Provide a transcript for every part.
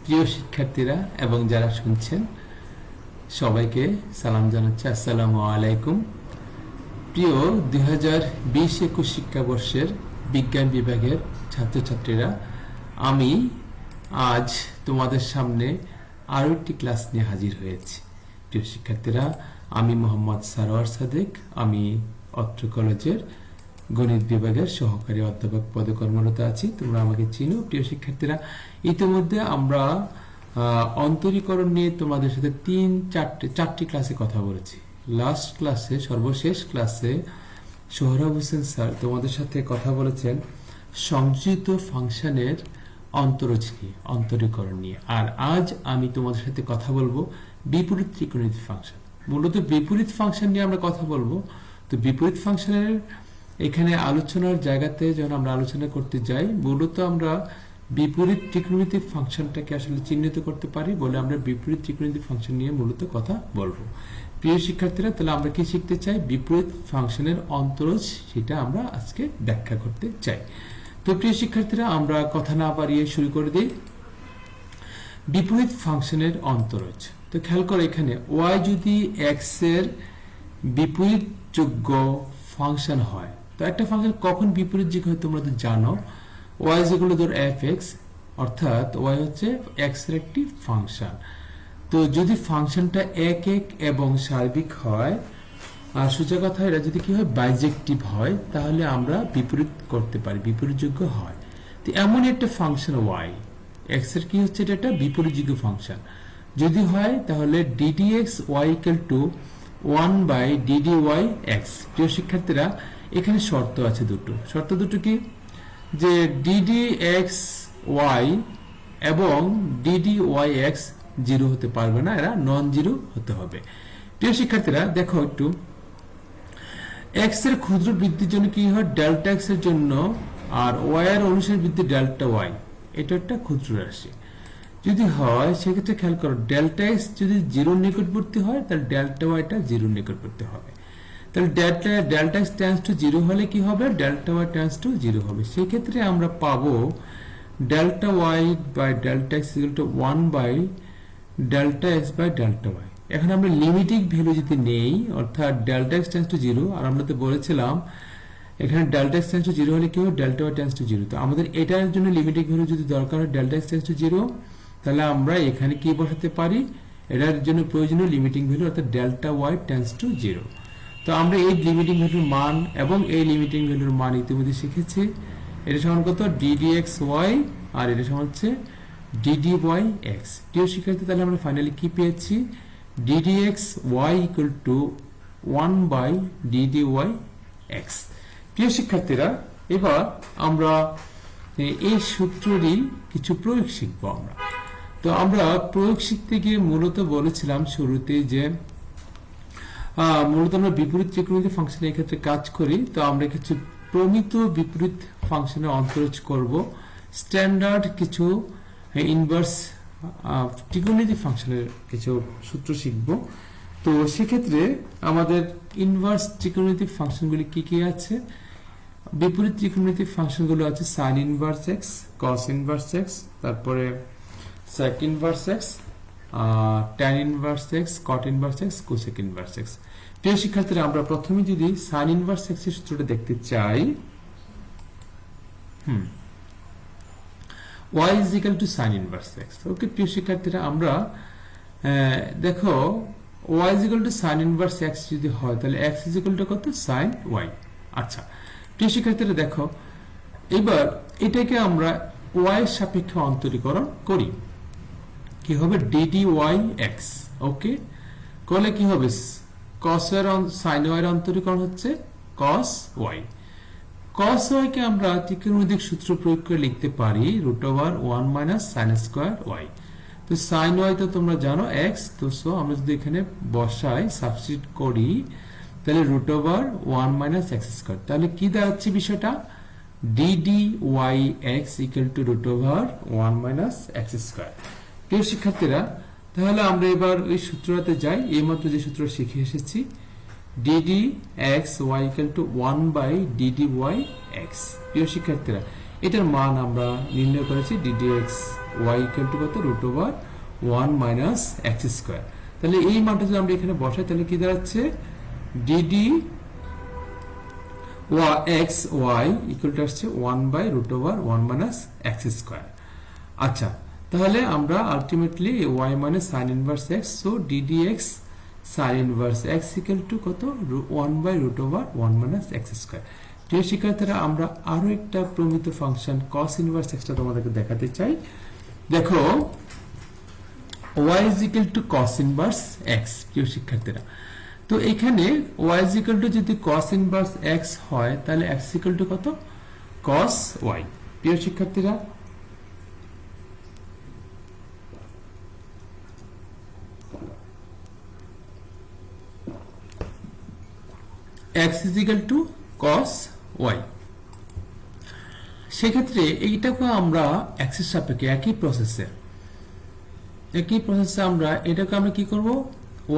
প্রিয় শিক্ষার্থীরা এবং যারা শুনছেন সবাইকে সালাম জানাচ্ছি। আসসালামু আলাইকুম। প্রিয় 2020-21 শিক্ষাবর্ষের বিজ্ঞান বিভাগের ছাত্রছাত্রীরা, আমি আজ তোমাদের সামনে আরো একটি ক্লাস নিয়ে হাজির হয়েছি। প্রিয় শিক্ষার্থীরা, আমি মোহাম্মদ সারোয়ার সাদেক, আমি অত্র কলেজের গণিত বিভাগের সহকারী অধ্যাপক পদে কর্মরত আছি। তোমরা আমাকে চিনো। প্রিয় শিক্ষার্থীরা, ইতিমধ্যে আমরা অন্তরীকরণ নিয়ে তোমাদের সাথে চারটি ক্লাসে কথা বলেছি। লাস্ট ক্লাসে, সর্বশেষ ক্লাসে সোহরাব হোসেন স্যার তোমাদের সাথে কথা বলেছেন সংযোজিত ফাংশনের অন্তরজ নিয়ে, অন্তরীকরণ নিয়ে। আর আজ আমি তোমাদের সাথে কথা বলবো বিপরীত ত্রিকোণমিতিক ফাংশন। মূলত বিপরীত ফাংশন নিয়ে আমরা কথা বলবো। তো বিপরীত ফাংশনের এখানে আলোচনার জায়গাতে যখন আমরা আলোচনা করতে যাই, মূলত আমরা বিপরীত ত্রিকোণমিতিক ফাংশনটাকে আসলে চিহ্নিত করতে পারি বলে আমরা বিপরীত ত্রিকোণমিতিক ফাংশন নিয়ে মূলত কথা বলবো। প্রিয় শিক্ষার্থীরা, তাহলে আমরা কি শিখতে চাই? বিপরীত ফাংশনের অন্তরজ, সেটা আমরা আজকে ব্যাখ্যা করতে চাই। তো প্রিয় শিক্ষার্থীরা, আমরা কথা না বাড়িয়ে শুরু করে দিই। বিপরীত ফাংশনের অন্তরজ। তো খেয়াল করো, এখানে y যদি x এর বিপরীত যোগ্য ফাংশন হয়, তো একটা ফাংশন কখন বিপরীত যোগ্য হয় তোমরা তো জানো। y যেগুলো ধর f(x), অর্থাৎ y হচ্ছে x এর একটি ফাংশন। তো যদি ফাংশনটা এক এবং সার্বিক হয়, আর সোজা কথা এটা যদি কি হয়, বাইজেক্টিভ হয়, তাহলে আমরা বিপরীত করতে পারি, বিপরীতযোগ্য হয়। তো এমন একটা ফাংশন y, x এর কি হচ্ছে, এটা একটা বিপরীতযোগ্য ফাংশন যদি হয়, তাহলে ddx y = 1/ddy(x). প্রিয় শিক্ষার্থীরা, এখানে শর্ত আছে দুটো। শর্ত দুটো কি? যে ddxy এবং ddyx 0 হতে পারবে না, এরা নন জিরো হতে হবে। প্রিয় শিক্ষার্থীরা, দেখো একটু, x এর ক্ষুদ্র বৃদ্ধির জন্য কি হয়, ডেল্টা x এর জন্য, আর y এর অনুসারে বৃদ্ধি ডেল্টা y, এটা একটা ক্ষুদ্র রাশি যদি হয়, সেক্ষেত্রে খেয়াল করো, ডেল্টা x যদি 0 নিকটবর্তী হয়, তাহলে ডেল্টা y টা 0 নিকটবর্তী হবে। তাহলে ডেল্টা x টেন্ডস টু 0 হলে কি হবে, ডেল্টা y টেন্ডস টু 0 হবে। সেই ক্ষেত্রে আমরা পাবো delta y by delta x = one by delta x by delta y। এখন আমরা লিমিটিং ভ্যালু যদি নেই, অর্থাৎ ডেল্টা x টেন্ডস টু 0, আর আমরা তো বলেছিলাম এখানে ডেল্টা x টেন্ডস টু 0 হলে কি হবে, ডেল্টা y টেন্ডস টু 0। তো আমাদের এটার জন্য লিমিটিং ভ্যালু যদি দরকার হয় ডেল্টা x টেন্ডস টু 0, তাহলে আমরা এখানে কি বসাতে পারি, এটার জন্য প্রয়োজনীয় লিমিটিং ভ্যালু, অর্থাৎ ডেল্টা y টেন্ডস টু 0। তো আমরা এই লিমিটিং ভ্যালুর মান এবং এই লিমিটিং ভ্যালুর মান ইতিমধ্যে শিখেছি। এটা সমান কত, ddxy, আর এটা সমান হচ্ছে ddyx। প্রিয় শিক্ষার্থী, তাহলে আমরা ফাইনালি কি পেয়েছি, ddxy = 1/ddyx। প্রিয় শিক্ষার্থীরা, এবার আমরা এই সূত্রটি কিছু প্রয়োগ শিখব আমরা। তো আমরা প্রয়োগ শিখতে গিয়ে মূলত বলেছিলাম শুরুতে যে মূলত আমরা বিপরীত ত্রিকোণমিতিক ফাংশনের ক্ষেত্রে কাজ করি। তো আমরা কিছু প্রমিত বিপরীত ফাংশনের অন্তরজ করব, স্ট্যান্ডার্ড কিছু ইনভার্স ত্রিকোণমিতিক ফাংশনের কিছু সূত্র শিখব। তো সেক্ষেত্রে আমাদের ইনভার্স ত্রিকোণমিতিক ফাংশনগুলি কি কি আছে? বিপরীত ত্রিকোণমিতিক ফাংশনগুলো আছে sine inverse x, cos inverse x, তারপরে sec inverse x, tan inverse x, cot inverse x, cosec inverse x. প্রিয় শিক্ষার্থীরা, আমরা প্রথমে যদি সাইন ইনভার্স এক্স এর সূত্রটা দেখতে চাই, y = sin inverse x। ওকে প্রিয় শিক্ষার্থীরা, আমরা দেখো y = sin inverse x যদি হয়, তাহলে x = কত, sin y। আচ্ছা প্রিয় শিক্ষার্থীরা, দেখো এবার এটাকে আমরা y এর সাপেক্ষে অন্তরীকরণ করি, কি হবে, ddyx। ওকে, করলে কি হবে, cos y sin y এর অন্তরীকরণ হচ্ছে cos y। cos y কে আমরা ত্রিকোণমিতিক সূত্র প্রয়োগ করে লিখতে পারি √1 - sin²y। তো sin y তো তোমরা জানো x, তো সো আমরা যদি এখানে বসাই, সাবস্টিটিউট করি, তাহলে √1 - x²। তাহলে কি দাঁড়াচ্ছে বিষয়টা, ddyx = √1 - x²। প্রিয় শিক্ষার্থীরা, তাহলে আমরা এবার ওই সূত্রটাতে যাই, এইমাত্র যে সূত্র শিখে এসেছি, ddxy = 1/ddyx। প্রিয় শিক্ষার্থীরা, এটার মান আমরা নির্ণয় করেছি ddx y ইকুয়াল টু কত root over 1 minus x square. তাহলে এই মানটা যদি আমরা এখানে বসাই তাহলে কি দাঁড়াচ্ছে dd x y equal to আসছে 1 by root over 1 minus x square. আচ্ছা, তাহলে আমরা ultimately y minus sine inverse x, so ddx sine inverse x equal to কত 1 by root over 1 minus x square. প্রিয় শিক্ষার্থীরা, আমরা আরো একটা প্রমিত ফাংশন cos ইনভার্স x টা তোমাদেরকে দেখাতে চাই। দেখো y is equal to cos inverse x। প্রিয় শিক্ষার্থীরা, তো এখানে y is equal to যদি cos ইনভার্স x হয় তাহলে x is equal to কত cos y। প্রিয় শিক্ষার্থীরা, x is equal to cos y। সেক্ষেত্রে এইটাকে আমরা x এর সাপেক্ষে একই প্রসেসে আমরা এটাকে আমরা কি করব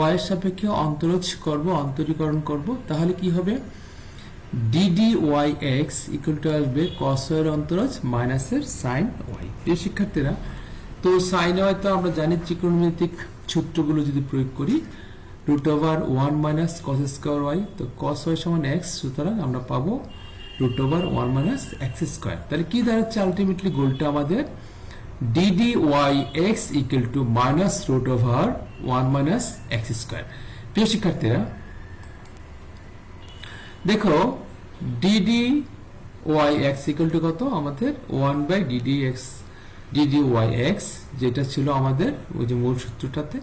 y এর সাপেক্ষে অন্তরজ করব, অন্তরীকরণ করব। তাহলে কি হবে ddyx ইকুয়াল টু আসবে cos y এর অন্তরজ মাইনাস এর sin y। এই শিক্ষার্থীরা, তো sin y তো আমরা জানি ত্রিকোণমিতিক সূত্রগুলো যদি প্রয়োগ করি root over 1 minus cos square y, তো cos y সমান x, সুতরাং আমরা পাবো root over 1 minus x square. তাহলে কি দাঁড়াচ্ছে আলটিমেটলি গোলটা আমাদের ddyx equal to minus root over 1 minus x square. প্রিয় শিক্ষার্থীরা, দেখো ddyx ইকুয়াল টু কত আমাদের 1 বাই ddyx, যেটা ছিল আমাদের ওই যে মূল সূত্রটাতে।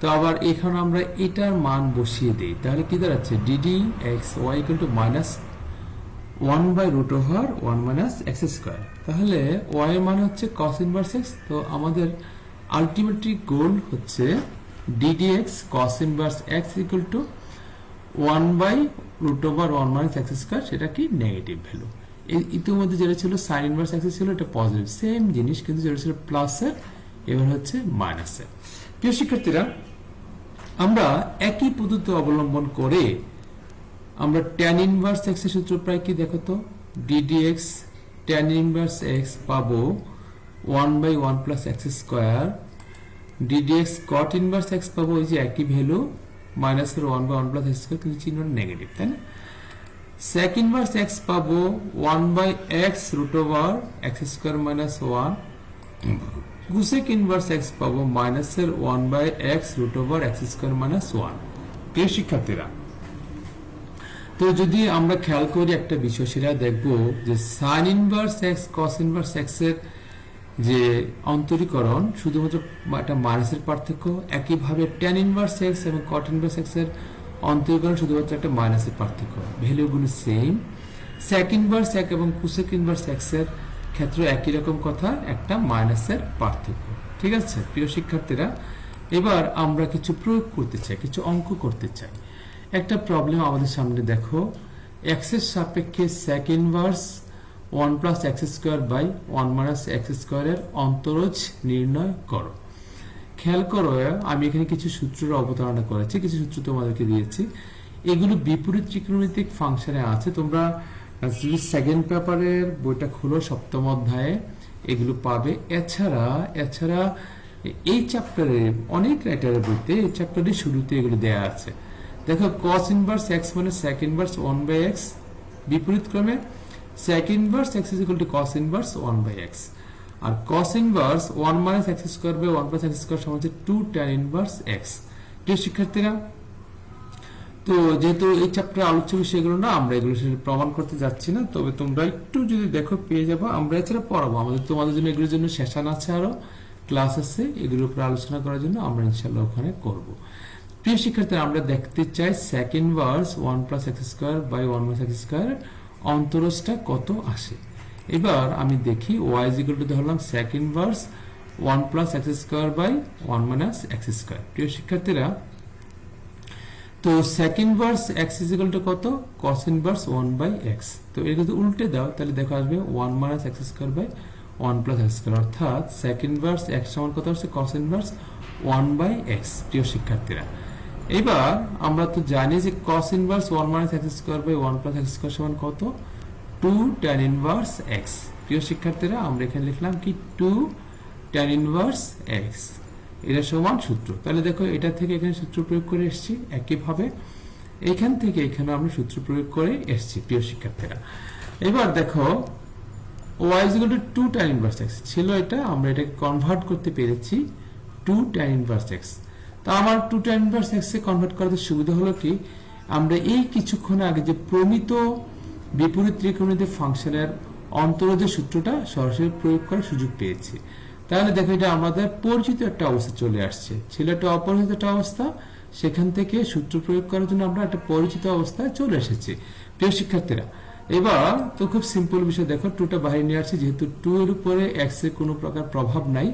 তো আবার এখানে আমরা এটার মান বসিয়ে দেই, তাহলে কি দাঁড়াচ্ছে ddx y equal to minus 1 by root over 1 minus x square. তাহলে y এর মান হচ্ছে cos ইনভার্স x। তো আমাদের আলটিমেটলি গোল হচ্ছে ddx cos inverse x equal to 1 by root over 1 minus x square, সেটা কি নেগেটিভ ভ্যালু। ইতিমধ্যে যেটা ছিল sin ইনভার্স x ছিল এটা পজিটিভ, সেম জিনিস কিন্তু যেটা ছিল প্লাসের এবার হচ্ছে মাইনাসের। প্রিয় শিক্ষার্থীরা, আমরা একই পদ্ধতি অবলম্বন করে আমরা tan ইনভার্স x এর সূত্র প্রায় কি দেখো তো ddx tan ইনভার্স x পাবো 1 by 1 plus x square, ddx cot inverse x পাবো ওই যে একই ভ্যালু মাইনাস এর 1 বাই 1 প্লাস এক্স স্কয়ার, কিন্তু চিহ্নটা নেগেটিভ, তাই না। sec ইনভার্স x পাবো 1 by x root over x square minus 1, cosec inverse x পাবো মাইনাস এর 1 by x root over x square minus 1। প্রিয় শিক্ষার্থীরা, তো যদি আমরা খেয়াল করি একটা বিষয়, সেটা দেখবো যে sin inverse x cos inverse x এর যে অন্তরীকরণ শুধুমাত্র একটা মাইনাসের পার্থক্য, একইভাবে tan ইনভার্স x এবং cot ইনভার্স x এর অন্তরীকরণ শুধুমাত্র একটা মাইনাসের পার্থক্য, ভ্যালুগুলো সেম। sec ইনভার্স x এবং cosec ইনভার্স x এর ক্ষেত্রে একই রকম কথা, একটা মাইনাসের পার্থক্য। ঠিক আছে প্রিয় শিক্ষার্থীরা, এবার আমরা কিছু প্রয়োগ করতে চাই, কিছু অঙ্ক করতে চাই। একটা প্রবলেম আমাদের সামনে দেখো, x এর সাপেক্ষে sec inverse 1 plus x square by 1 minus x স্কয়ারের অন্তরজ নির্ণয় করো। খেয়াল করো, আমি এখানে কিছু সূত্রের অবতারণা করেছি, কিছু সূত্র তোমাদেরকে দিয়েছি, এগুলো বিপরীত ত্রিকোণমিতিক ফাংশনে আছে। তোমরা যদি সেকেন্ড পেপারের বইটা খুলো সপ্তম অধ্যায়ে এগুলো পাবে। এছাড়া এই চ্যাপ্টারে অনেক রাইটারের বইতে এই চ্যাপ্টারের শুরুতে এগুলো দেয়া আছে। দেখো cos ইনভার্স x মানে sec ইনভার্স 1 বাই x, বিপরীত ক্রমে sec inverse x is equal to cos inverse 1 by x, আর cos inverse 1 minus x square by 1 plus x square সমান হচ্ছে 2 tan ইনভার্স x। প্রিয় শিক্ষার্থীরা, তো যেহেতু এই চ্যাপ্টারে আলোচ্য বিষয়গুলো না, আমরা এগুলো প্রমাণ করতে যাচ্ছি না, তবে তোমরা একটু যদি দেখো পেয়ে যাবো। আমরা এছাড়া পড়াবো, তোমাদের জন্য এগুলোর জন্য সেশন আছে, আরো ক্লাস আছে, এগুলোর উপর আলোচনা করার জন্য আমরা ইনশাআল্লাহ ওখানে করব। প্রিয় শিক্ষার্থীরা, আমরা দেখতে চাই sec inverse 1 plus x square by 1 minus x square অন্তরজটা কত আসে। এবার আমি দেখি y is equal to ধরলাম sec inverse 1 plus x square by 1 minus x square. প্রিয় শিক্ষার্থীরা, তো sec inverse x is equal to কত cos ইনভার্স 1 বাই x, তো এটা যদি উল্টে দাও তাহলে দেখো আসবে 1 minus x square by 1 plus x square, অর্থাৎ sec ইনভার্স x সমান কত হচ্ছে cos ইনভার্স 1 বাই x। প্রিয় শিক্ষার্থীরা, এবার আমরা তো জানি যে cos inverse 1 minus x square by 1 plus x square সমান কত 2 tan ইনভার্স x। প্রিয় শিক্ষার্থীরা আমরা এখানে লিখলাম কি 2 tan ইনভার্স x, এটা সমান সূত্র। তাহলে দেখো এটা থেকে এখানে সূত্র প্রয়োগ করে এসেছি, একইভাবে এখান থেকে এখানে আমরা সূত্র প্রয়োগ করে এসেছি প্রিয় শিক্ষার্থীরা। এবার দেখো y is equal to 2 tan inverse x ছিল, এটা আমরা এটাকে কনভার্ট করতে পেরেছি 2 tan inverse x। তো আমার 2 tan inverse x এ কনভার্ট করতে সুবিধা হলো কি, আমরা এই কিছুক্ষণ আগে যে প্রমিত বিপরীত ত্রিকোণমিতি ফাংশনের অন্তরজের সূত্রটা সরাসরি প্রয়োগ করার সুযোগ পেয়েছি। তাহলে দেখো এটা আমাদের পরিচিত একটা অবস্থা চলে আসছে, ছিল একটা অপরিচিত একটা অবস্থা, সেখান থেকে সূত্র প্রয়োগ করার জন্য আমরা একটা পরিচিত অবস্থায় চলে এসেছি প্রিয় শিক্ষার্থীরা। এবার তো খুব সিম্পল বিষয়, দেখো 2টা বাইরে নিয়ে আসছে, যেহেতু 2 এর উপরে x এর কোনো প্রকার প্রভাব নাই,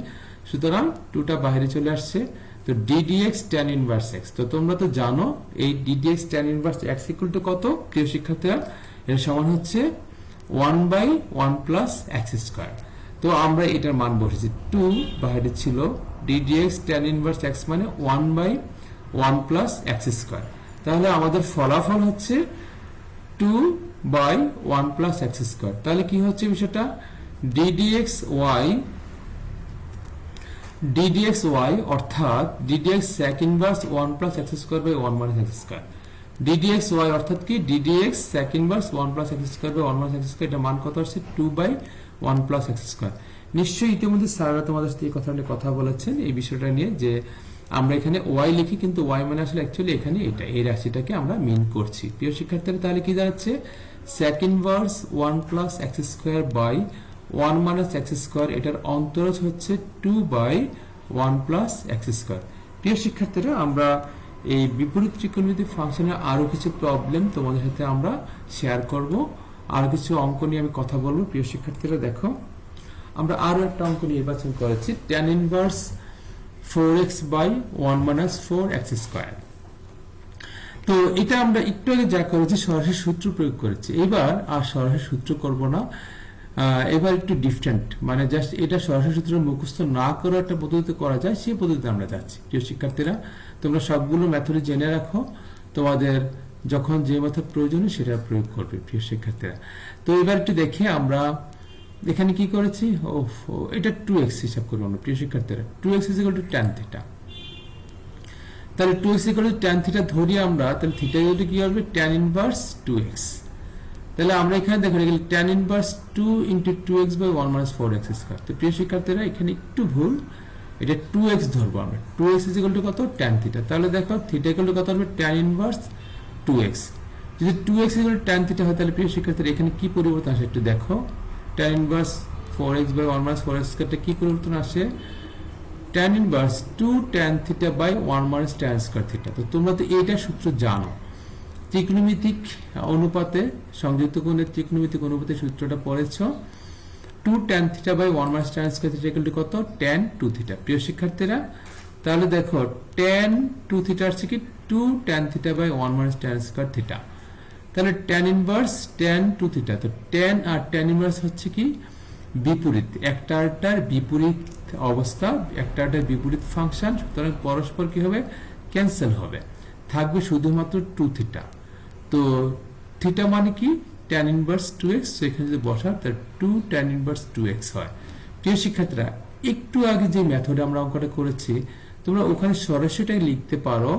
সুতরাং 2টা বাইরে চলে আসছে। তো ddx tan ইনভার্স x, তো তোমরা তো জানো এই ddx tan inverse x equal to কত প্রিয় শিক্ষার্থীরা, এর সমান হচ্ছে 1/1 প্লাস x স্কয়ার। তো আমরা এটার মান বসেছি, 2 বাইরে ছিল, ddx tan ইনভার্স x মানে 1/1 প্লাস x স্কয়ার। তাহলে আমাদের ফলাফল হচ্ছে 2/1 প্লাস x স্কয়ার। তাহলে কি হচ্ছে বিষয়টা, ddxy অর্থাৎ ddx sec inverse 1 plus x square by 1 minus x square. ddxy অর্থাৎ কি ddx sec inverse 1 plus x square by 1 minus x square, এটা মান কত আসছে 2/1 প্লাস x স্কয়ার। নিশ্চয়ই ইতিমধ্যে স্যাররা তোমাদের সাথে এই কথা বলেছেন এই বিষয়টা নিয়ে, যে আমরা এখানে y লিখি কিন্তু y মানে আসলে অ্যাকচুয়ালি এখানে এটা এই রাশিটাকে আমরা মিন করছি প্রিয় শিক্ষার্থীরা। তাহলে কি দাঁড়াচ্ছে sec inverse 1 plus x square by 1 minus x square, এটার অন্তরজ হচ্ছে 2/1 প্লাস x স্কয়ার। প্রিয় শিক্ষার্থীরা আমরা এই বিপরীত ত্রিকোণমিতি ফাংশনের আরো কিছু প্রবলেম তোমাদের সাথে আমরা শেয়ার করব, আরো কিছু অঙ্ক নিয়ে আমি কথা বলবো প্রিয় শিক্ষার্থীরা। দেখো আমরা আরো একটা অঙ্ক নির্বাচন করেছি, tan inverse 4x by 1 minus 4x square. তো এটা আমরা একটু আগে যা করেছি সরাসরি সূত্র প্রয়োগ করেছি, এবার আর সরাসরি সূত্র করব না, এবার একটু ডিফারেন্ট, মানে জাস্ট এটা সরাসরি সূত্র মুখস্থ না করে একটা পদ্ধতিতে করা যায়, সেই পদ্ধতিতে আমরা যাচ্ছি প্রিয় শিক্ষার্থীরা। তোমরা সবগুলো মেথড জেনে রাখো, তোমাদের যখন যে মেথড প্রয়োজন সেটা প্রয়োগ করবে প্রিয় শিক্ষার্থীরা। তো এবার একটু দেখে আমরা এখানে কি করেছি, এটা 2x হিসাব করবো আমরা প্রিয় শিক্ষার্থীরা। 2x is equal to tan theta, তাহলে 2x is equal to tan theta ধরি আমরা, তাহলে থিটা ইকুয়াল টু কি হবে tan ইনভার্স 2x। তাহলে আমরা এখানে দেখো tan inverse 2 into 2x by 1 minus 4x square. তো প্রিয় শিক্ষার্থীরা এখানে একটু ভুল, এটা 2x ধরবো আমরা, 2x is equal to কত tan থিটা। তাহলে দেখো থিটা ইকুয়াল টু কত হবে tan ইনভার্স 2x। যদি 2x is equal to tan theta হয় তাহলে প্রিয় শিক্ষার্থীরা এখানে কি পরিবর্তন আসে একটু দেখো, tan inverse 4x by 1 minus 4x স্কয়ারটা কি পরিবর্তন আসে, tan inverse 2 tan theta by 1 minus tan square theta. তো তোমরা তো এইটা সূত্র জানো, ত্রিকোণমিতিক অনুপাতে সংযুক্ত কোণের ত্রিকোণমিতিক অনুপাতে সূত্রটা পড়েছো, 2 tan theta by 1 minus tan square theta equal to কত tan 2 থিটা প্রিয় শিক্ষার্থীরা। তাহলে দেখো tan 2 থিটা আসছে কি 2 tan theta by 1 minus tan square theta. তাহলে tan ইনভার্স tan 2 থিটা, তো tan আর tan ইনভার্স হচ্ছে কি বিপরীত, একটার বিপরীত অবস্থা, একটার বিপরীত ফাংশন, সুতরাং পরস্পর কি হবে ক্যান্সেল হবে, থাকবে শুধুমাত্র 2 থিটা। তো থিটা মানে কি tan ইনভার্স 2x, সেখানে যদি বসার তার 2 tan ইনভার্স 2x হয়। প্রিয় শিক্ষার্থীরা একটু আগে যে মেথডে আমরা অঙ্কটা করেছি তোমরা ওখানে সরাসরি লিখতে পারো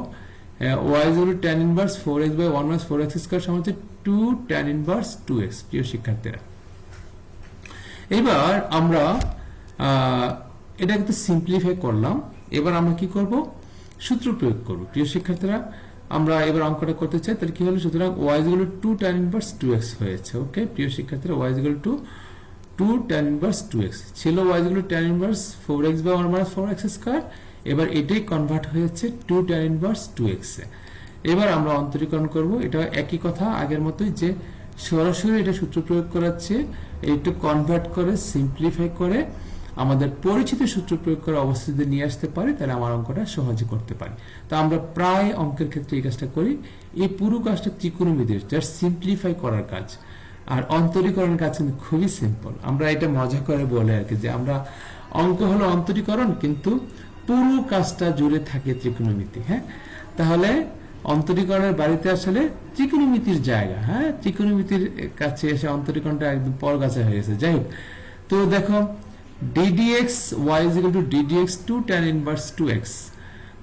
y is equal to tan inverse 4x by 1 minus 4x square সমান হচ্ছে 2 tan ইনভার্স 2x প্রিয় শিক্ষার্থীরা। এবার আমরা এটাকে তো সিম্পলিফাই করলাম, এবার আমরা কি করব সূত্র প্রয়োগ করব প্রিয় শিক্ষার্থীরা। আমরা এবার অঙ্কটা করতে চাই, তাহলে কি হলো, সুতরাং y is equal to 2 tan inverse 2x হয়েছে। ওকে প্রিয় শিক্ষার্থীরা, y is equal to 2 tan inverse 2x ছিল, y is equal to tan inverse 4x by 1 minus 4x square, এবার এটাই কনভার্ট হয়েছে 2 tan ইনভার্স 2x এ। এবার আমরা অন্তরীকরণ করব, এটা একই কথা আগের মতোই, যে সরাসরি এটা সূত্র প্রয়োগ করাচ্ছে, একটু কনভার্ট করে সিম্পলিফাই করে আমাদের পরিচিত সূত্র প্রয়োগ করার অবস্থিতে নিয়ে আসতে পারি, তাহলে আমার অঙ্কটা সহজে করতে পারি। তো আমরা প্রায় অঙ্কের ক্ষেত্রে এই কাজটা করি, এই পুরো কাজটা ত্রিকোণমিতির জাস্ট সিম্পলিফাই করার কাজ, আর অন্তরীকরণের কাজ কিন্তু খুবই সিম্পল। আমরা এটা মজা করে বলে আর কি, যে আমরা অঙ্ক হলো অন্তরীকরণ, কিন্তু পুরো কাজটা জুড়ে থাকে ত্রিকোণমিতি। হ্যাঁ, তাহলে অন্তরীকরণের বাড়িতে আসলে ত্রিকোণমিতির জায়গা, হ্যাঁ ত্রিকোণমিতির কাছে এসে অন্তরীকরণটা একদম পরগাছা হয়ে গেছে। যাই হোক, তো দেখো ddx y is equal to ddx 2 tan inverse 2x।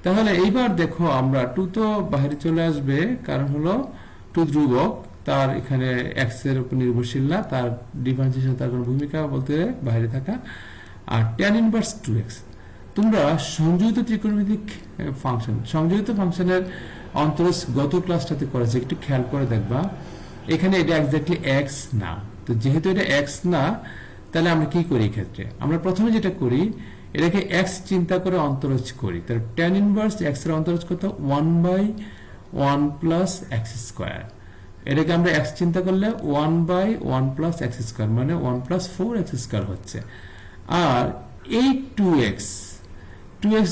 তাহলে এইবার দেখো আমরা 2 তো বাইরে চলে আসবে, কারণ হলো 2 ধ্রুবক, তার এখানে x এর উপর নির্ভরশীল না, তার ডিফারেন্সিয়েশন তার কোনো ভূমিকা বলতে বাইরে থাকা। আর tan ইনভার্স 2x, তোমরা সংযোজিত ত্রিকোণমিতিক ফাংশন, সংযোজিত ফাংশনের অন্তরজ গত ক্লাসটাতে করেছে, একটু খেয়াল করে দেখবা এখানে এটা এক্স্যাক্টলি x না। তো যেহেতু এটা x না, তাহলে আমরা কি করি? ক্ষেত্রে আমরা প্রথমে যেটা করি, এটাকে x চিন্তা করে অন্তরজ করি। তাহলে tan ইনভার্স x এর অন্তরজ কত? 1/1 প্লাস x স্কয়ার। এটাকে আমরা x চিন্তা করলে 1/1 প্লাস x স্কয়ার, মানে 1 প্লাস 4x স্কয়ার হচ্ছে। আর এই 2x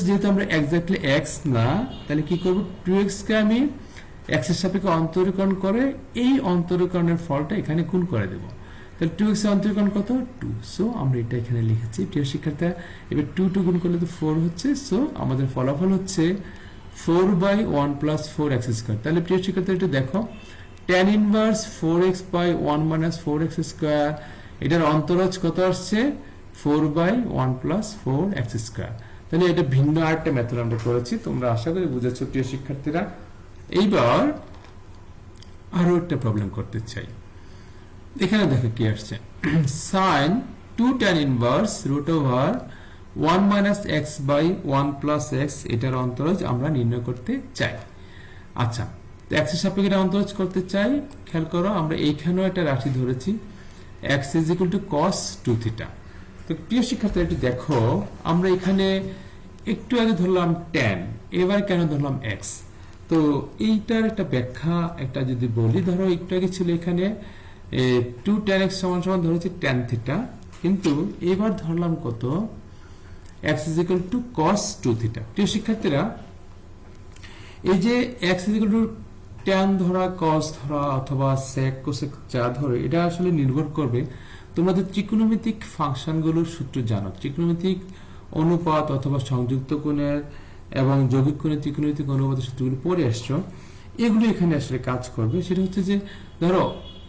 যেহেতু আমরা এক্স্যাক্টলি x না, তাহলে কি করব? 2x কে আমি x এর সাপেক্ষে অন্তরীকরণ করে এই অন্তরীকরণের ফলটা এখানে গুণ করে দেব। তাহলে 2x এর অন্তরীকরণ কত? 2। সো আমরা এটা এখানে লিখেছি। প্রিয় শিক্ষার্থীরা, এবার 2 গুণ করলে তো 4 হচ্ছে। সো আমাদের ফলাফল হচ্ছে 4/1 প্লাস 4x স্কয়ার। তাহলে প্রিয় শিক্ষার্থীরা একটু দেখো, tan inverse 4x/1 minus 4x square, এটার অন্তরজ কত আসছে? 4/1 প্লাস 4x স্কয়ার। তাহলে এটা ভিন্ন আরেকটা মেথড আমরা করেছি, তোমরা আশা করি বুঝেছো প্রিয় শিক্ষার্থীরা। এইবার আরো একটা প্রবলেম করতে চাই। এখানে দেখো কি আসছে, sin 2 tan inverse √1 minus x/1 plus x, এটার অন্তরজ আমরা নির্ণয় করতে চাই। আচ্ছা, তো x এর সাপেক্ষে এটা অন্তরজ করতে চাই। খেয়াল করো, আমরা এইখানেও একটা রাশি ধরেছি, x is equal to cos 2 theta. তো প্রিয় শিক্ষার্থীরা একটু দেখো, আমরা এখানে একটু আগে ধরলাম tan, এবার কেন ধরলাম x? তো এইটার একটা ব্যাখ্যা একটা যদি বলি, ধরো একটু আগে ছিল এখানে 2 tan x সমান সমান ধরেছি tan থিটা, কিন্তু এবার ধরলাম কত? x is equal to cos 2 theta. প্রিয় শিক্ষার্থীরা, এই যে x is equal to tan ধরা, cos ধরা, অথবা sec cosec যা ধরে, এটা আসলে নির্ভর করবে তোমাদের ত্রিকোণমিতিক ফাংশনগুলোর সূত্র জানো। ত্রিকোণমিতিক অনুপাত অথবা সংযুক্ত কোণের এবং যৌগিক কোণের ত্রিকোণমিতিক অনুপাতের সূত্রগুলো পড়ে আসছো, এগুলো এখানে আসলে কাজ করবে। সেটা হচ্ছে যে ধরো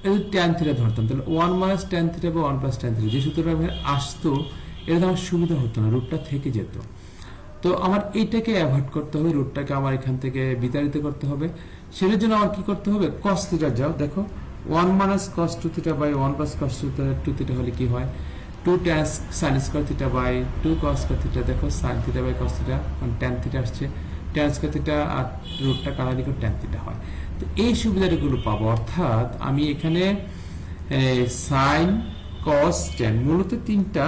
এই tan থিটা ধরতাম, তাহলে 1 মাইনাস tan থিটা বা 1 প্লাস tan থিটা, যে সূত্রটা আসতো এটা আমার সুবিধা হতো না, রুটটা থেকে যেত। তো আমার এইটাকে অ্যাভয়েড করতে হবে, রুটটাকে আমার এখান থেকে বিতাড়িত করতে হবে। সেটার জন্য আমার কি করতে হবে? cos থিটা যাও, দেখো 1 minus cos 2 theta by 1 plus cos 2 theta হলে কি হয়? 2 tan sin square theta by 2 cos square theta. দেখো sin theta by cos theta, মানে tan থিটা আসছে, tan স্কয়ার থিটা আর রুটটা কাটাকাটি করে tan থিটা হয়। তো এই সুবিধাগুলো পাবো, অর্থাৎ আমি এখানে sin cos tan মূলত তিনটা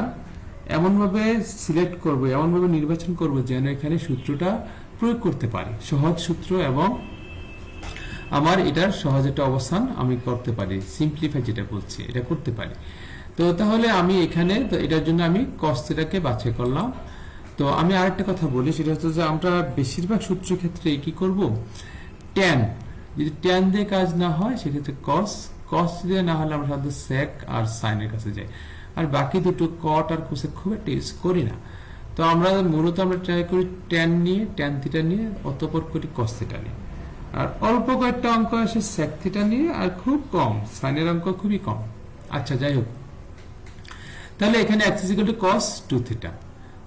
এমনভাবে সিলেক্ট করব, এমনভাবে নির্বাচন করব যেন এখানে সূত্রটা প্রয়োগ করতে পারি, সহজ সূত্র, এবং আমার এটার সহজ একটা অবস্থান আমি করতে পারি, সিম্পলিফাই যেটা বলছি এটা করতে পারি। তো তাহলে আমি এখানে, তো এটার জন্য আমি cos থিটাকে বাছাই করলাম। তো আমি আরেকটা কথা বলি, সেটা হচ্ছে যে আমরা বেশিরভাগ সূত্রের ক্ষেত্রে কি করব? tan, যদি tan দিয়ে কাজ না হয় সেক্ষেত্রে cos দিয়ে না হলে আমরা সাধারণত sec আর sin এর কাছে যাই, আর বাকি দুটো cot আর cosec খুব একটা ইউজ করি না। তো আমরা মূলত আমরা ট্রাই করি tan নিয়ে, tan থিটা নিয়ে, অতঃপর করি cos থিটা নিয়ে, আর অল্প কয়েকটা অঙ্ক আসে sec থিটা নিয়ে, আর খুব কম sin এর অঙ্ক, খুবই কম। আচ্ছা, যাই হোক, তাহলে এখানে x is equal to cos 2 theta.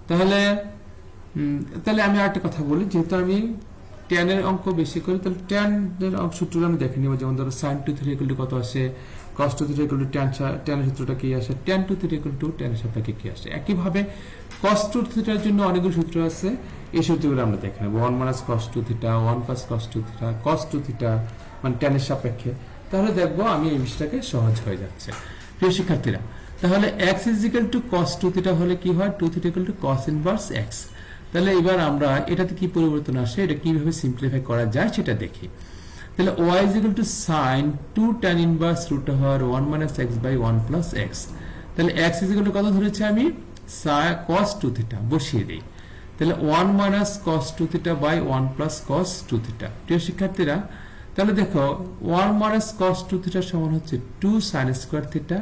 তাহলে আমি আরেকটা কথা বলি, যেহেতু আমি tan এর অঙ্ক বেশি করি, তাহলে tan এর অঙ্ক সূত্রটা আমি দেখে নিব। যেমন ধরো sin 2 থিটা ইকুয়াল টু কত আসে, cos 2 theta equal two tan এর সূত্রটা কি আসে, tan 2 theta equal two tan এর সাপেক্ষে কি আসে। একইভাবে cos 2 থিটার জন্য অনেকগুলো সূত্র আছে, এই সূত্রগুলো আমরা দেখে নেব। 1 minus cos 2 theta, 1 plus cos 2 theta, cos 2 theta, মানে tan এর সাপেক্ষে। তাহলে দেখবো আমি এই বিষয়টাকে সহজ হয়ে যাচ্ছে। প্রিয় শিক্ষার্থীরা, তাহলে x is equal to cos 2 theta হলে কি হয়? 2 theta equal to cos inverse x। তাহলে এবার আমরা এটাতে কি পরিবর্তন আসে, এটা কিভাবে সিম্পলিফাই করা যায় সেটা দেখি। তাহলে y is equal to sin 2 tan inverse √1 minus x by 1 plus x। তাহলে x is equal to কত ধরেছি আমি? cos 2 থিটা বসিয়ে দেই। তাহলে 1 minus cos 2 theta by 1 plus cos 2 theta. প্রিয় শিক্ষার্থীরা, তাহলে দেখো 1 minus cos 2 থিটা সমান হচ্ছে 2 sin স্কয়ার থিটা,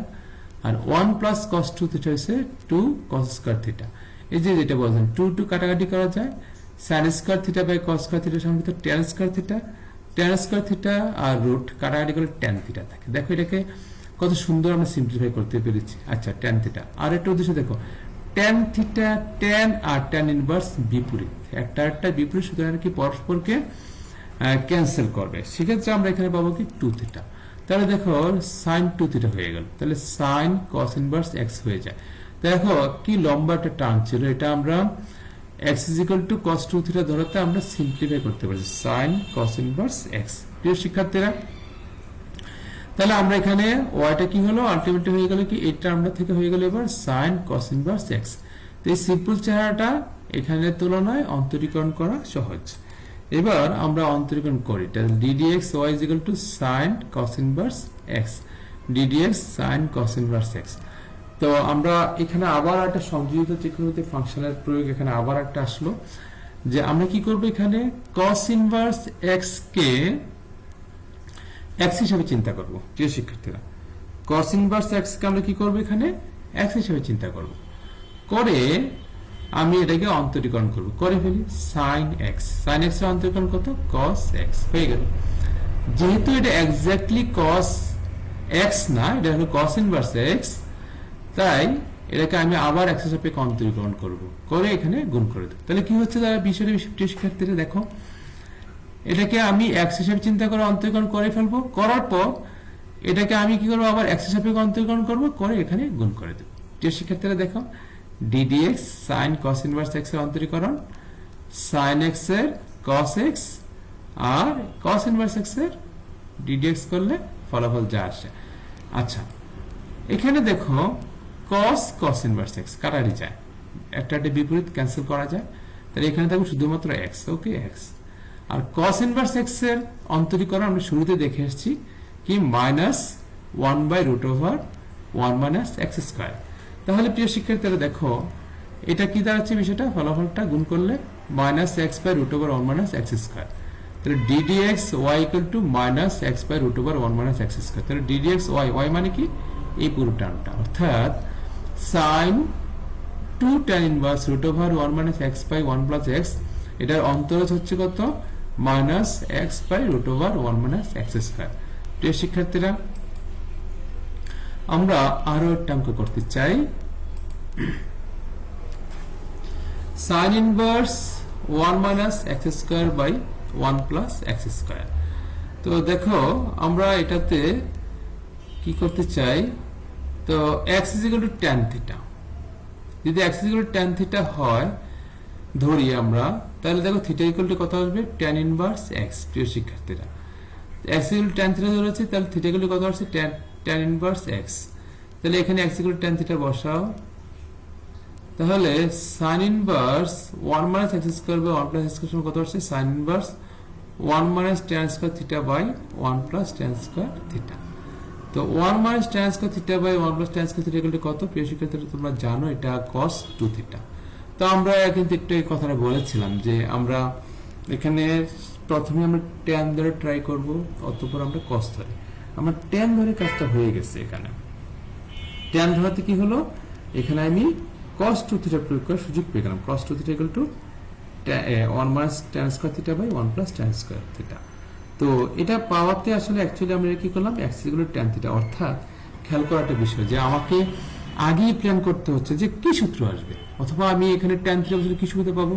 আর 1 প্লাস cos 2 থিটা হচ্ছে 2 cos স্কয়ার থিটা। এই যে যেটা বলছেন 2 কাটাকাটি করা যায়, sin square theta by cos square theta সমান tan square theta, tan square theta আর রুট কাটাকাটি করে tan থিটা থাকে। দেখো এটাকে কত সুন্দর আমরা সিম্পলিফাই করতে পেরেছি। আচ্ছা ট্যান থিটা আর একটা উদ্দেশ্য দেখো, ট্যান থিটা ট্যান আর ট্যান ইনভার্স বিপরীত, একটা বিপরীত, সুতরাং কি পরস্পরকে ক্যান্সেল করবে, সেক্ষেত্রে আমরা এখানে পাবো কি 2 থিটা। তাহলে দেখো সাইন 2 থিটা হয়ে গেল, তাহলে সাইন কস ইনভার্স এক্স হয়ে যায়। দেখো কি লম্বা একটা টার্ম ছিল, এটা আমরা x = cos 2 থিটা ধরাতে আমরা সিম্পলিফাই করতে পারি, sin cos ইনভার্স x। প্রিয় শিক্ষার্থীরা, তাহলে আমরা এখানে yটা কি হলো, আলটিমেটলি হয়ে গেল কি এই টার্মটা থেকে হয়ে গেল এবার sin cos ইনভার্স x। তো এই সিম্পল চেহারাটা এখানে তুলনায় অন্তরীকরণ করা সহজ। এবার আমরা অন্তরীকরণ করি, তাহলে ddx y = sin cos inverse x, ddx sin cos inverse x। তো আমরা এখানে আবার একটা সংযোজিত ত্রিকোণমিতিক ফাংশনের প্রয়োগ এখানে আবার একটা আসলো, যে আমরা কি করব, এখানে cos ইনভার্স x কে x হিসেবে চিন্তা করব। প্রিয় শিক্ষার্থীরা, cos ইনভার্স x কে আমরা কি করব, এখানে x হিসেবে চিন্তা করব, করে আমি এটাকে অন্তরীকরণ করব, করে ফেলি sin x, sin x এর অন্তরীকরণ কত, cos x হয়ে গেল। যেহেতু এটা এক্স্যাক্টলি cos x না, এটা হলো cos ইনভার্স x, তাই এটাকে আমি আবার x এর সাপেক্ষে অন্তরীকরণ করব, করে এখানে গুণ করে দেব। তাহলে কি হচ্ছে তারা বিষয়টা শিক্ষার্থীরা দেখো, এটাকে আমি x হিসেবে চিন্তা করে অন্তরীকরণ করে ফেলবো, করার পর এটাকে আমি কি করবো, আবার x এর সাপেক্ষে অন্তরীকরণ করব, করে এখানে গুণ করে দেব। প্রিয় শিক্ষার্থীরা দেখো, ddx sin cos inverse x এর অন্তরীকরণ, sin x এর cos x আর cos ইনভার্স x এর ddx করলে ফলাফল যা আসে। আচ্ছা এখানে দেখো cos ইনভার্স x কাটারি যায়, একটা বিপরীত ক্যান্সেল করা যায়, তাহলে এখানে থাকবে শুধুমাত্র x, ওকে x। আর cos ইনভার্স x এর অন্তরীকরণ আমরা শুরুতে দেখে এসেছি কি -1/√1 - x²। তাহলে প্রিয় শিক্ষার্থীরা দেখো এটা কি দাঁড়াচ্ছে, বিষয়টা ফলাফলটা গুণ করলে -x/√1 - x²। তাহলে ddx y = -x/√1 - x²। তাহলে ddx y মানে কি এই পুরো টার্মটা, অর্থাৎ sin 2 tan inverse √1 - x/1 + x, এটার অন্তরজ হচ্ছে কত, -x/√1 - x²। প্রিয় শিক্ষার্থীরা, আমরা আরো একটা অঙ্ক করতে চাই, sin ইনভার্স 1 - x²/1 + x²। তো দেখো আমরা এটাতে কি করতে চাই, তো x = tan থিটা, যদি x = tan থিটা হয় ধরি আমরা, তাহলে দেখো থিটা = কত আসবে, tan ইনভার্স x। প্রিয় শিক্ষার্থীরা, x = tan থিটা ধরেছি, তাহলে থিটা = কত আসছে, tan ইনভার্স x। তাহলে এখানে x = tan থিটা বসাও, তাহলে sin ইনভার্স 1 - x²/1 + x² কত আসছে, sin ইনভার্স 1 - tan² θ/1 + tan² θ। তো 1 - tan² θ/1 + tan² θ কত, প্রিয় শিক্ষার্থীরা তোমরা জানো এটা cos 2 θ। তো আমরা কিন্তু একটু এই কথাটা বলেছিলাম যে আমরা এখানে প্রথমে আমরা tan ধরে ট্রাই করব, অতঃপর আমরা cos ধরে, আমরা tan ধরে কাজটা হয়ে গেছে। এখানে tan ধরাতে কি হলো, এখানে আমি cos 2 θ প্রয়োগ করার সুযোগ পেয়ে গেলাম, cos 2 θ = 1 - tan² θ/1 + tan² θ। তো এটা পাওয়াতে আসলে অ্যাকচুয়ালি আমরা কি করলাম, x = tan θ। অর্থাৎ খেয়াল করা একটা বিষয় যে আমাকে আগেই প্ল্যান করতে হচ্ছে যে কি সূত্র আসবে, অথবা আমি এখানে tan θ বসালে কি সুবিধা পাবো,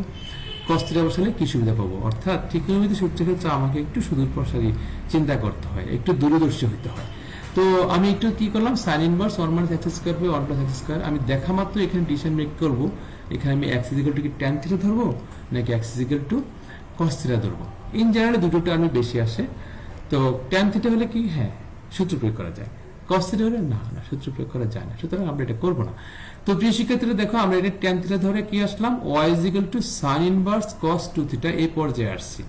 cos θ বসালে কি সুবিধা পাবো। অর্থাৎ ত্রিকোণমিতিক সূত্রের ক্ষেত্রে আমাকে একটু সুদূর প্রসারী চিন্তা করতে হয়, একটু দূরদর্শী হতে হয়। তো আমি একটু কি করলাম, sin ইনভার্স 1 - x²/1 + x², আমি দেখা মাত্র এখানে ডিসিশন মেক করব, এখানে আমি x = tan θ ধরবো নাকি x = cos θ ধরবো। ইন জেনারেল দুটো টার্মই বেশি আসে, তো tan θ হলে কি, হ্যাঁ সূত্র প্রয়োগ করা যায়, cos θ হলে না সূত্র প্রয়োগ করা যায় না, সুতরাং আমরা এটা করবো না। তো প্রিয় শিক্ষার্থীরা দেখো আমরা এটা tan θ ধরে কি আসলাম, y = sin ইনভার্স cos 2 θ এই পর্যায়ে আসছি।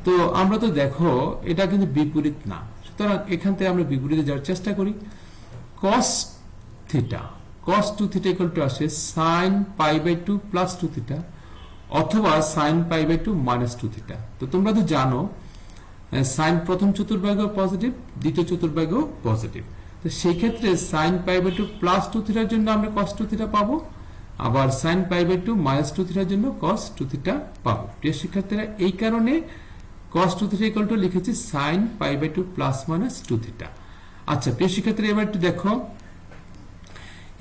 তো আমরা তো দেখো এটা কিন্তু বিপরীত না, সুতরাং এখান থেকে আমরা বিপরীতে যাওয়ার চেষ্টা করি। cos θ cos 2 θ = আসে sin π/2 + 2 θ অথবা sin π/2 - 2 θ। তো তোমরা তো জানো sin প্রথম চতুর্ভাগ্য পজিটিভ, দ্বিতীয় চতুর্ভাগ্য পজিটিভ, তো সেই ক্ষেত্রে sin π/2 + 2 θ এর জন্য আমরা cos 2 θ পাবো, আবার sin π/2 - 2 θ এর জন্য cos 2 θ পাবো। প্রিয় শিক্ষার্থীরা, এই কারণে cos 2 θ = লিখেছি sin π/2 + - 2 θ। আচ্ছা প্রিয় শিক্ষার্থী, এবার একটু দেখো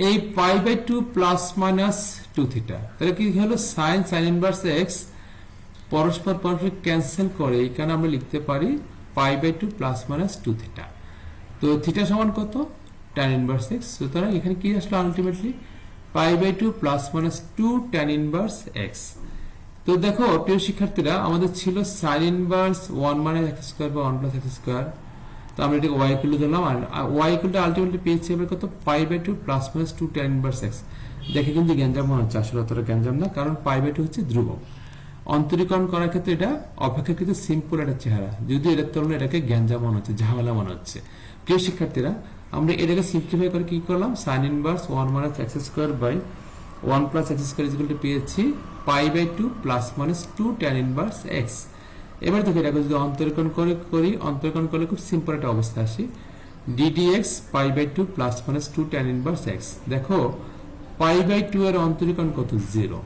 এই pi by two plus minus two theta, তাহলে কি হলো সাইন ইনভার্স এক্স পরস্পর ক্যান্সেল করে এখানে আমরা লিখতে পারি pi by two plus minus two theta. তো থিটা সমান কত? Tan inverse x. সুতরাং এখানে কি আসলো ultimately pi by two plus minus two tan inverse x. তো দেখো প্রিয় শিক্ষার্থীরা, আমাদের ছিল sine inverse one minus x square বা ওয়ান প্লাস এক্স স্কোয়ার। তো আমরা এটাকে ওয়াই ইকুয়াল ধরলাম, আর ওয়াই ইকুয়াল আলটিমেটলি পেয়েছি এবার কত? Pi by two plus minus two tan inverse x. দেখে কিন্তু গ্যাঞ্জাম মনে হচ্ছে, আসলে অতটা গ্যাঞ্জাম না, কারণ পাই বাই টু হচ্ছে ধ্রুবক। অন্তরীকরণ করার ক্ষেত্রে এটা অপেক্ষাকৃত সিম্পল একটা চেহারা, যদি এটার তুলনায় এটাকে গ্যাঞ্জাম মনে হচ্ছে, ঝামেলা মনে হচ্ছে। প্রিয় শিক্ষার্থীরা, আমরা এটাকে সিম্পলিফাই করে কি করলাম? Sine inverse one minus x square by one plus x square equal to পেয়েছি pi by two plus minus two tan inverse x. এবার দেখো এটাকে যদি অন্তরীকরণ করলে খুব সিম্পল একটা অবস্থা আসি, d d x pi by two plus minus two tan inverse x. দেখো পাই বাই টু এর অন্তরীকরণ কত? 0।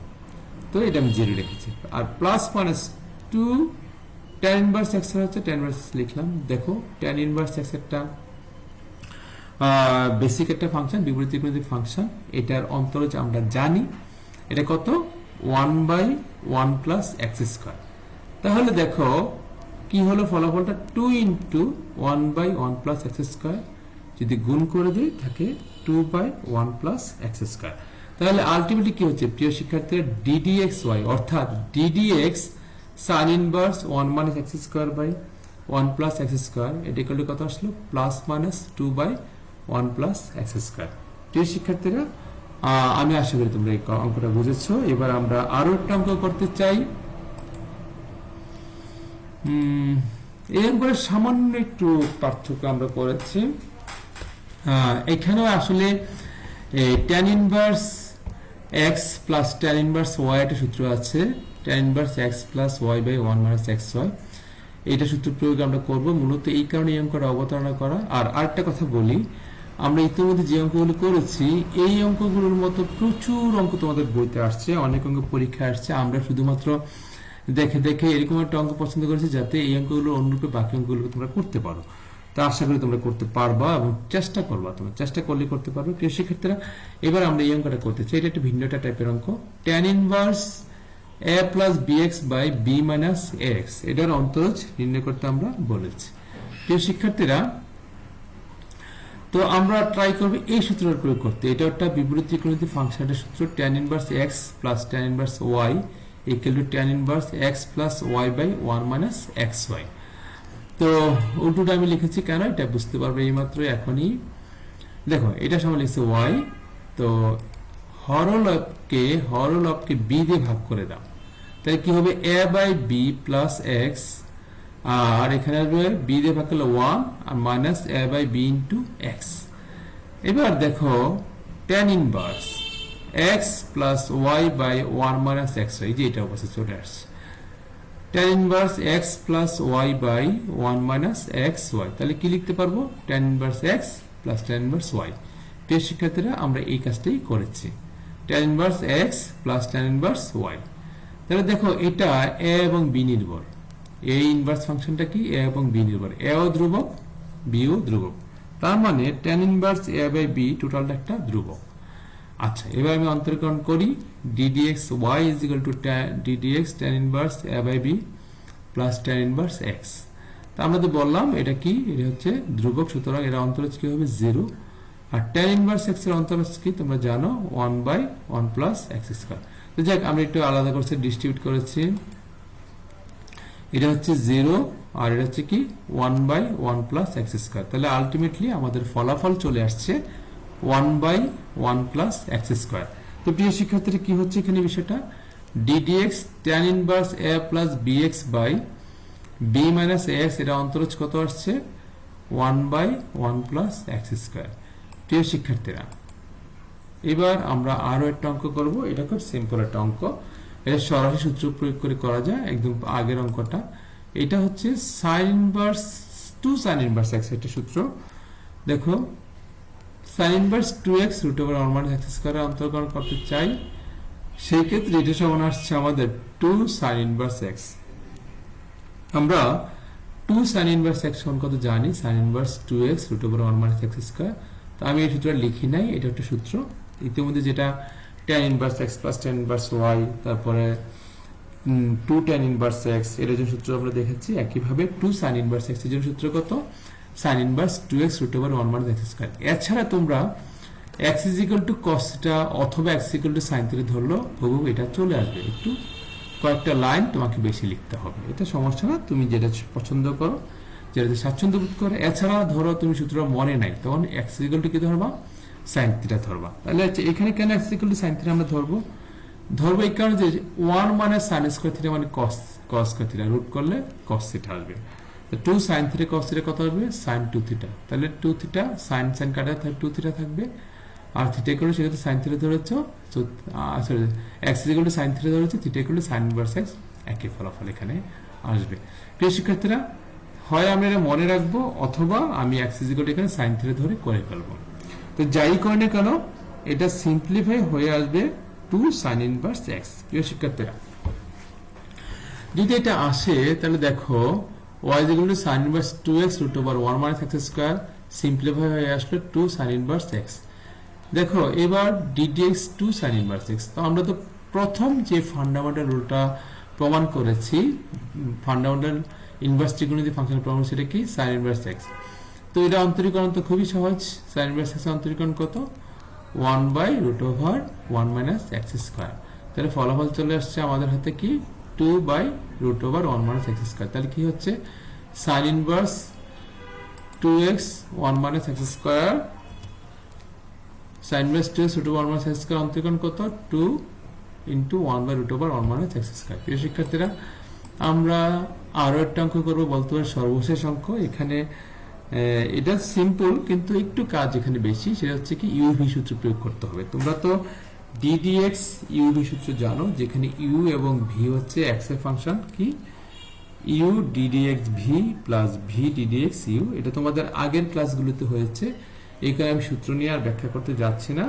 তো এটা আমি 0 রেখেছি, আর plus minus two tan inverse x হচ্ছে ট্যান ইনভার্স লিখলাম। দেখো ট্যান ইনভার্স এক্স একটা বেসিক একটা ফাংশন, বিপরীত ত্রিকোণমিতিক ফাংশন। এটার অন্তরজ আমরা জানি, এটা কত? 1/1 প্লাস এক্স স্কোয়ার। তাহলে দেখো কি হলো ফলাফলটা? 2 ইন্টু 1/1 প্লাস এক্স স্কোয়ার, যদি গুণ করে দিই থাকে 2/1 প্লাস এক্স স্কোয়ার। তাহলে আলটিমেটলি কি হচ্ছে প্রিয় শিক্ষার্থীরা? ডিডিএক্স ওয়াই, অর্থাৎ d d x sine inverse 1 minus x square by 1 plus x square, এটা ইকুয়াল কত আসলো? Plus minus 2/1 plus x square. প্রিয় শিক্ষার্থীরা, আমি আশা করি তোমরা এই অঙ্কটা বুঝেছো। এবার আমরা আরো একটা অঙ্ক করতে চাই। এই অঙ্কের সামান্য একটু পার্থক্য আমরা করেছি। এখানেও আসলে tan inverse x plus tan inverse y একটা সূত্র আছে, tan inverse x plus y by one minus x y. এইটা সূত্র প্রয়োগ আমরা করবো মূলত এই কারণে এই অঙ্কটা অবতারণা করা। আর আরেকটা কথা বলি, আমরা ইতিমধ্যে যে অঙ্কগুলো করেছি এই অঙ্কগুলোর মতো প্রচুর অঙ্ক তোমাদের বইতে আসছে, অনেক অঙ্ক পরীক্ষা আসছে। আমরা শুধুমাত্র দেখে দেখে এরকম একটা অঙ্ক পছন্দ করেছি যাতে এই অঙ্কগুলো অন্যরূপে বাকি অঙ্কগুলো তোমরা করতে পারো। তা আশা করি তোমরা করতে পারবা এবং চেষ্টা করবা, তোমরা চেষ্টা করলে করতে পারবে। প্রিয় শিক্ষার্থীরা, এবার আমরা এই অঙ্কটা করতে চাই। এটা একটা ভিন্নটা টাইপের অঙ্ক, tan inverse a plus bx by b minus ax, এটার অন্তরজ নির্ণয় করতে আমরা বলেছি। প্রিয় শিক্ষার্থীরা, তো আমরা ট্রাই করব এই সূত্রটা প্রয়োগ করতে। এটা একটা বিপরীত ত্রিকোণমিতিক ফাংশনের সূত্র, tan inverse x plus tan inverse y equal to tan inverse x plus y by 1 minus xy। তো উল্টোটা আমি লিখেছি কেন, এটা বুঝতে পারবে এইমাত্র এখনই। দেখো এটা সমান লিখছে y, তো হরলবকে b দিয়ে ভাগ করে দাও, তাই কি হবে? a by b plus x, আর এখানে আসবে b দিয়ে ভাগ করলে 1 আর minus a by b into x। এবার দেখো tan inverse x plus y by 1 minus x, এই যে এটা অবস্থা চলে আসছে। Tan inverse x plus y by 1 minus xy, তাহলে কি লিখতে পারবো? Tan inverse x plus tan inverse y। প্রিয় শিক্ষার্থীরা, আমরা এই কাজটাই করেছি, tan inverse x plus tan inverse y। তাহলে দেখো এটা a এবং b নির্ভর, এই ইনভার্স ফাংশনটা কি? a এবং b নির্ভর, a ও ধ্রুবক b ও ধ্রুবক, তার মানে tan inverse a by b টোটালটা একটা ধ্রুবক। আচ্ছা, এবার আমি অন্তরীকরণ করি, ddx y is equal to ddx tan inverse a by b plus tan inverse x। তা আমরা তো বললাম এটা কি? এটা হচ্ছে ধ্রুবক, সুতরাং এর অন্তরজ কি হবে? 0। আর tan inverse x এর অন্তরজ কি তোমরা জানো? 1/1 plus x স্কয়ার। তো যাক, আমরা একটু আলাদা করে ডিস্ট্রিবিউট করেছি, এটা হচ্ছে 0 আর এটা হচ্ছে কি 1/1 plus x স্কয়ার। তাহলে আলটিমেটলি আমাদের ফলাফল চলে আসছে 1/1 plus x স্কয়ার। তো প্রিয় শিক্ষার্থীরা, কি হচ্ছে এখানে বিষয়টা? ddx tan inverse a plus bx by b minus ax, এটা অন্তরজ কত আসছে? 1/1 plus x স্কয়ার। প্রিয় শিক্ষার্থীরা, এবার আমরা আরো একটা অঙ্ক করব। এটা খুব সিম্পল একটা অঙ্ক, এটা সরাসরি সূত্র প্রয়োগ করে করা যায়, একদম আগের অঙ্কটা। এটা হচ্ছে sin inverse 2 sin inverse x একটা সূত্র। দেখো sin inverse 2x root over 1 minus x square অন্তর্করণ করতে চাই, সেই ক্ষেত্রে এটা সমান আসছে আমাদের 2 sin inverse x। আমরা টু সাইন ইনভার্স এক্স সমান কত জানি, sine inverse 2x root over 1 minus x square. তো আমি এই সূত্রটা লিখি নাই, এটা একটা সূত্র ইতিমধ্যে, যেটা tan inverse x plus tan inverse y, তারপরে 2 tan ইনভার্স এক্স, এর জন্য সূত্র আমরা দেখেছি। একইভাবে 2 সাইন ইনভার্স এক্স এর জন্য সূত্র কত, sine inverse 2x root over 1 minus x square. এছাড়া তোমরা x is equal to cos theta অথবা x is equal to sin theta ধরলো, হুবহু এটা চলে আসবে। একটু কয়েকটা লাইন তোমাকে বেশি লিখতে হবে, এটা সমস্যা না, তুমি যেটা পছন্দ করো, যেটাতে স্বাচ্ছন্দ্য বোধ করো। এছাড়া ধরো তুমি সূত্রটা মনে নাই, তখন x ইজ ইকুয়াল টু কি ধরবা, sin থিটা ধরবা। তাহলে এখানে কেন x is equal to sin theta আমরা ধরবো এই কারণে যে 1 মানে sin স্কয়ার থিটা মানে cos স্কয়ার থিটা, রুট করলে cos থিটা আসবে। 2 sin থিটা cos থিটা কত আসবে, sin 2 থিটা। তাহলে 2 থিটা sin কাটা, তাহলে 2 থিটা থাকবে। আর থিটা ইকুয়াল টু সেটা sin থিটা ধরেছো, sorry x equal to sin theta ধরেছো, theta equal to sin inverse x, একই ফলাফল এখানে আসবে। প্রিয় শিক্ষার্থীরা, হয় আমরা এটা মনে রাখবো অথবা আমি x ইকুয়াল টু এখানে sin থিটা ধরে করে ফেলবো। তো যাই করে না কেন এটা সিম্পলিফাই হয়ে আসবে 2 sin ইনভার্স x। প্রিয় শিক্ষার্থীরা, যদি এটা আসে তাহলে দেখো y is equal to sin inverse 2x root over 1 minus x square, simplify হয়ে আসলো 2 sin inverse x। দেখো এবার ddx 2 sin inverse x। তো আমরা তো প্রথম যে ফান্ডামেন্টাল রুলটা প্রমাণ করেছি, ফান্ডামেন্টাল ইনভার্স ত্রিকোণমিতি ফাংশনের প্রমাণ, সেটা কি, sin inverse x। তো এটা অন্তরীকরণ তো খুবই সহজ, sin inverse x অন্তরীকরণ কত, 1 by root over 1 minus x square। তাহলে ফলাফল চলে আসছে আমাদের হাতে কি, 2 by root over 1 minus x square। তাহলে কি হচ্ছে, sin inverse 2x 1 minus x square, sin inverse 2x root over 1 minus x square অন্তরীকরণ কত, 2 into 1 by root over 1 minus x square। প্রিয় শিক্ষার্থীরা, আমরা আরো একটা অঙ্ক করবো, বলতে পারি সর্বশেষ অঙ্ক। এখানে এটা সিম্পল কিন্তু একটু কাজ এখানে বেশি, সেটা হচ্ছে কি ইউভি সূত্র প্রয়োগ করতে হবে। তোমরা তো ddx ইউভি সূত্র জানো, যেখানে u এবং v হচ্ছে x এর ফাংশন, কি u ddx v plus v ddx u। এটা তোমাদের আগের ক্লাসগুলোতে হয়েছে, এই কারণে আমি সূত্র নিয়ে আর ব্যাখ্যা করতে যাচ্ছি না।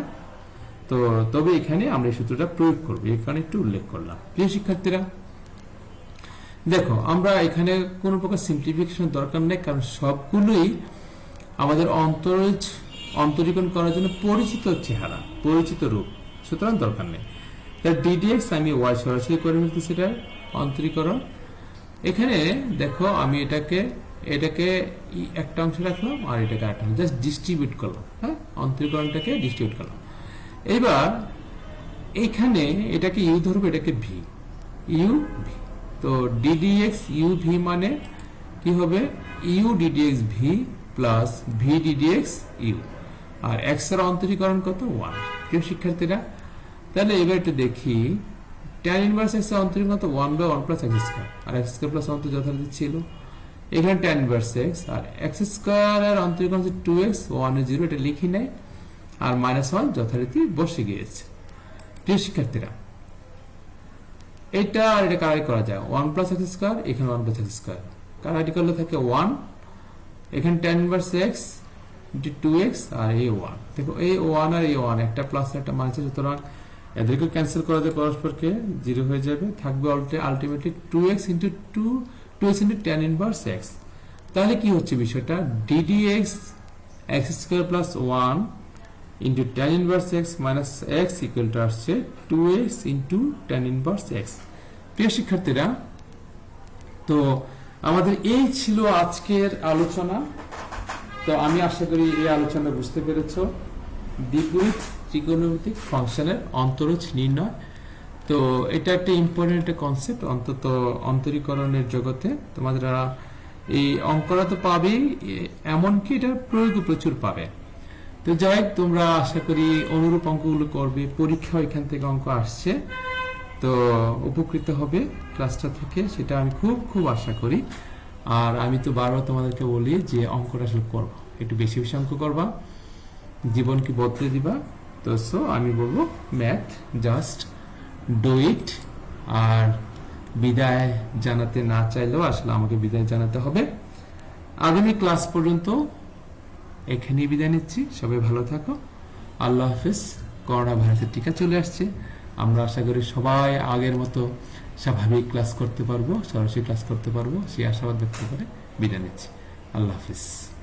তো তবে এখানে আমরা এই সূত্রটা প্রয়োগ করব, এই কারণে একটু উল্লেখ করলাম। প্রিয় শিক্ষার্থীরা, দেখো আমরা এখানে কোনো প্রকার সিম্পলিফিকেশন দরকার নেই, কারণ সবগুলোই আমাদের অন্তরীকরণ করার জন্য পরিচিত চেহারা, পরিচিত রূপ, সুতরাং দরকার নেই। তাহলে ddx আমি y সরাসরি করে নিতেছি, এটা অন্তরীকরণ। এখানে দেখো আমি এটাকে একটা অংশ রাখলাম আর এটাকে আরেকটা, জাস্ট ডিস্ট্রিবিউট করলাম, হ্যাঁ, অন্তরীকরণটাকে ডিস্ট্রিবিউট করলাম। এবার এখানে এটাকে ইউ ধরবো, এটাকে ভি, ইউ ভি। তো ddx ইউ ভি মানে কি হবে, u ddx v plus v ddx u, আর এক্স এর অন্তরীকরণ কত, 1। প্রিয় শিক্ষার্থীরা, তাহলে এবার একটু দেখি, tan ইনভার্স x এর অন্তরীকরণ কত, 1 by 1 plus x স্কয়ার, আর x স্কয়ার প্লাস 1 তো যথারীতি ছিল। এখানে tan ইনভার্স x আর x স্কয়ার এর অন্তরীকরণ হচ্ছে 2x, 1 এর 0, এটা লিখি নাই, আর -1 যথারীতি বসে গিয়েছে। প্রিয় শিক্ষার্থীরা, এটা আর এটা কারাই করা যায়, 1 plus x স্কয়ার, এখানে 1 plus x স্কয়ার, কারাই করলে থাকে 1, এখানে tan inverse x into 2x আর এই 1। দেখো এই 1 আর এই 1 একটা প্লাস একটা মাইনাস, সুতরাং এদেরকে ক্যান্সেল করা যায়, পরস্পরকে 0 হয়ে যাবে, থাকবে ultimately 2x into 2x into tan inverse x। তাহলে কি হচ্ছে বিষয়টা, ddx x square plus 1 into tan inverse x minus x equal to আসছে 2x into tan inverse x। প্রিয় শিক্ষার্থীরা, তো আমাদের এই ছিল আজকের আলোচনা। তো আমি আশা করি এই আলোচনা বুঝতে পেরেছো। বিপরীত ত্রিকোণমিতিক ফাংশনের অন্তরজ নির্ণয়, তো এটা একটা ইম্পর্টেন্ট একটা কনসেপ্ট, অন্তত অন্তরীকরণের জগতে। তোমাদের এই অঙ্কটা তো পাবেই, এমনকি এটার প্রয়োগ প্রচুর পাবে। তো যাই হোক, তোমরা আশা করি অনুরূপ অঙ্কগুলো করবে, পরীক্ষা এখান থেকে অঙ্ক আসছে, তো উপকৃত হবে ক্লাসটা থেকে, সেটা আমি খুব খুব আশা করি। আর আমি তো বারবার তোমাদেরকে বলি যে অঙ্কটা আসলে করবা, একটু বেশি বেশি অঙ্ক করবা, জীবনকে বদলে দিবা। তো সো আমি বলবো ম্যাথ জাস্ট ডু ইট। আর বিদায় জানাতে না চাইলেও আসলে আমাকে বিদায় জানাতে হবে। আগামী ক্লাস পর্যন্ত এখানেই বিদায় নিচ্ছি, সবাই ভালো থাকো, আল্লাহ হাফেজ। করোনা ভাইরাসের টিকা চলে আসছে, আমরা আশা করি সবাই আগের মতো স্বাভাবিক ক্লাস করতে পারবো, সরাসরি ক্লাস করতে পারবো, সেই আশাবাদ ব্যক্ত করে বিদায় নিচ্ছি। আল্লাহ হাফিজ।